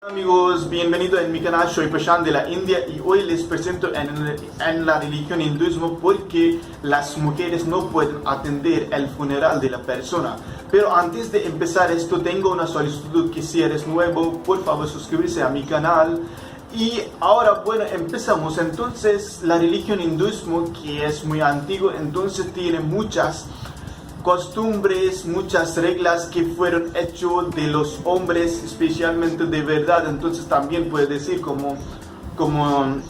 Amigos, bienvenidos en mi canal. Soy Prashant de la India y hoy les presento en la religión hinduismo porque las mujeres no pueden atender el funeral de la persona. Pero antes de empezar esto, tengo una solicitud que si eres nuevo, por favor suscribirse a mi canal. Y ahora, bueno, empezamos. Entonces, la religión hinduismo, que es muy antigua, entonces tiene muchas costumbres, muchas reglas que fueron hechas de los hombres, especialmente de verdad. Entonces también puede decir como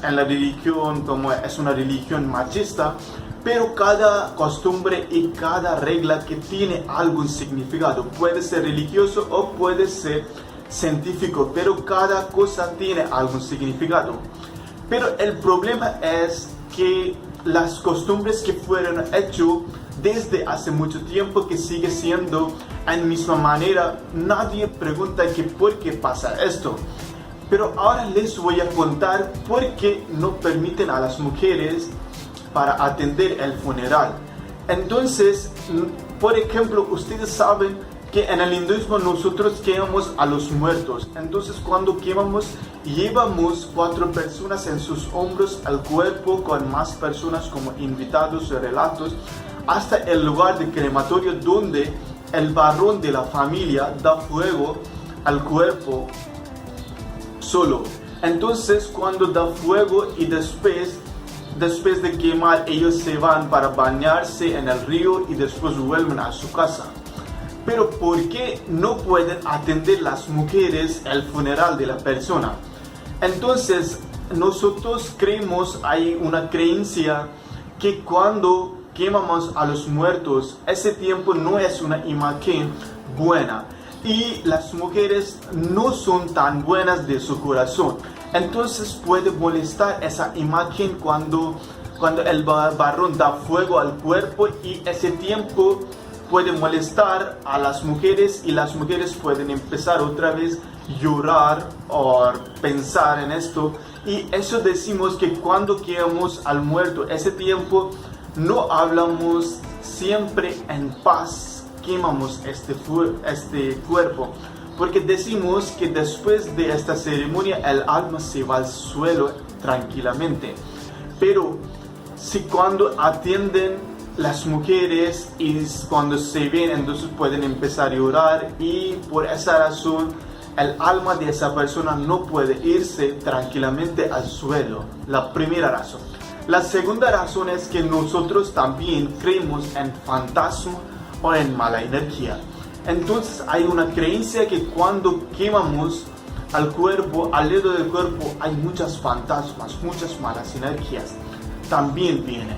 en la religión, como es una religión machista, pero cada costumbre y cada regla que tiene algún significado, puede ser religioso o puede ser científico, pero cada cosa tiene algún significado. Pero el problema es que las costumbres que fueron hechas desde hace mucho tiempo, que sigue siendo en misma manera, nadie pregunta que por qué pasa esto. Pero ahora les voy a contar por qué no permiten a las mujeres para atender el funeral. Entonces, por ejemplo, ustedes saben que en el hinduismo nosotros quemamos a los muertos. Entonces cuando quemamos, llevamos 4 personas en sus hombros al cuerpo con más personas como invitados o relatos hasta el lugar de crematorio, donde el varón de la familia da fuego al cuerpo solo. Entonces cuando da fuego y después de quemar, ellos se van para bañarse en el río y después vuelven a su casa. Pero ¿por qué no pueden atender las mujeres el funeral de la persona? Entonces nosotros creemos, hay una creencia que cuando quemamos a los muertos, ese tiempo no es una imagen buena y las mujeres no son tan buenas de su corazón. Entonces puede molestar esa imagen cuando el varón da fuego al cuerpo, y ese tiempo puede molestar a las mujeres y las mujeres pueden empezar otra vez a llorar o pensar en esto. Y eso decimos que cuando quemamos al muerto, ese tiempo no hablamos siempre en paz, quemamos este cuerpo, porque decimos que después de esta ceremonia el alma se va al suelo tranquilamente. Pero si cuando atienden las mujeres y cuando se ven, entonces pueden empezar a llorar, y por esa razón el alma de esa persona no puede irse tranquilamente al suelo. La primera razón. La segunda razón es que nosotros también creemos en fantasma o en mala energía. Entonces hay una creencia que cuando quemamos al cuerpo, alrededor del cuerpo hay muchas fantasmas, muchas malas energías también vienen.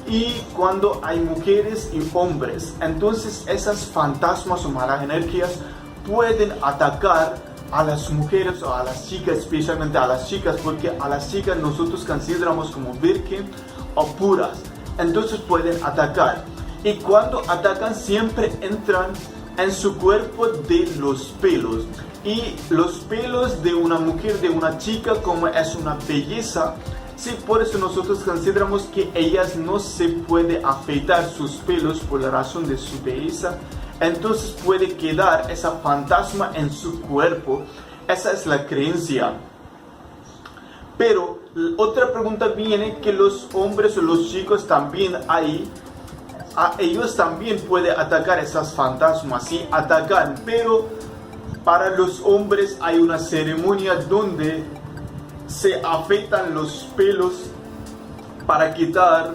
Y cuando hay mujeres y hombres, entonces esas fantasmas o malas energías pueden atacar a las mujeres o a las chicas, especialmente a las chicas, porque a las chicas nosotros consideramos como virgen o puras. Entonces pueden atacar, y cuando atacan siempre entran en su cuerpo de los pelos, y los pelos de una mujer, de una chica, como es una belleza, sí, por eso nosotros consideramos que ellas no se puede afeitar sus pelos por la razón de su belleza. Entonces puede quedar esa fantasma en su cuerpo. Esa es la creencia. Pero otra pregunta viene, que los hombres o los chicos también ellos también pueden atacar esas fantasmas, sí, atacan. Pero para los hombres hay una ceremonia donde se afeitan los pelos para quitar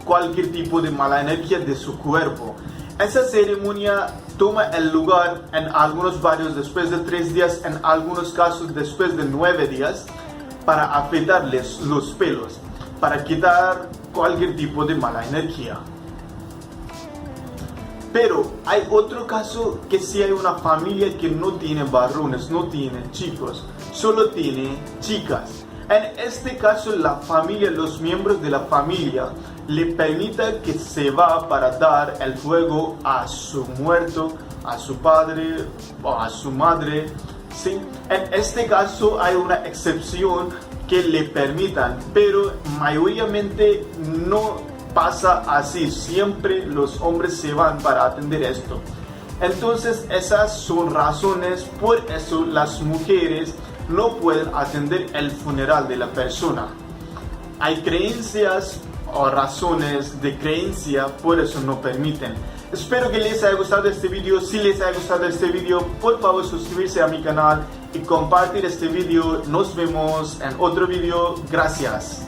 cualquier tipo de mala energía de su cuerpo. Esa ceremonia toma el lugar en algunos barrios después de 3 días, en algunos casos después de 9 días, para afeitarles los pelos, para quitar cualquier tipo de mala energía. Pero hay otro caso, que si hay una familia que no tiene varones, no tiene chicos, solo tiene chicas. En este caso la familia, los miembros de la familia le permiten que se va para dar el fuego a su muerto, a su padre o a su madre, ¿sí? En este caso hay una excepción que le permitan, pero mayoritariamente no pasa así. Siempre los hombres se van para atender esto. Entonces esas son razones, por eso las mujeres no pueden atender el funeral de la persona. Hay creencias o razones de creencia, por eso no permiten. Espero que les haya gustado este video. Si les ha gustado este video, por favor suscribirse a mi canal y compartir este video. Nos vemos en otro video. Gracias.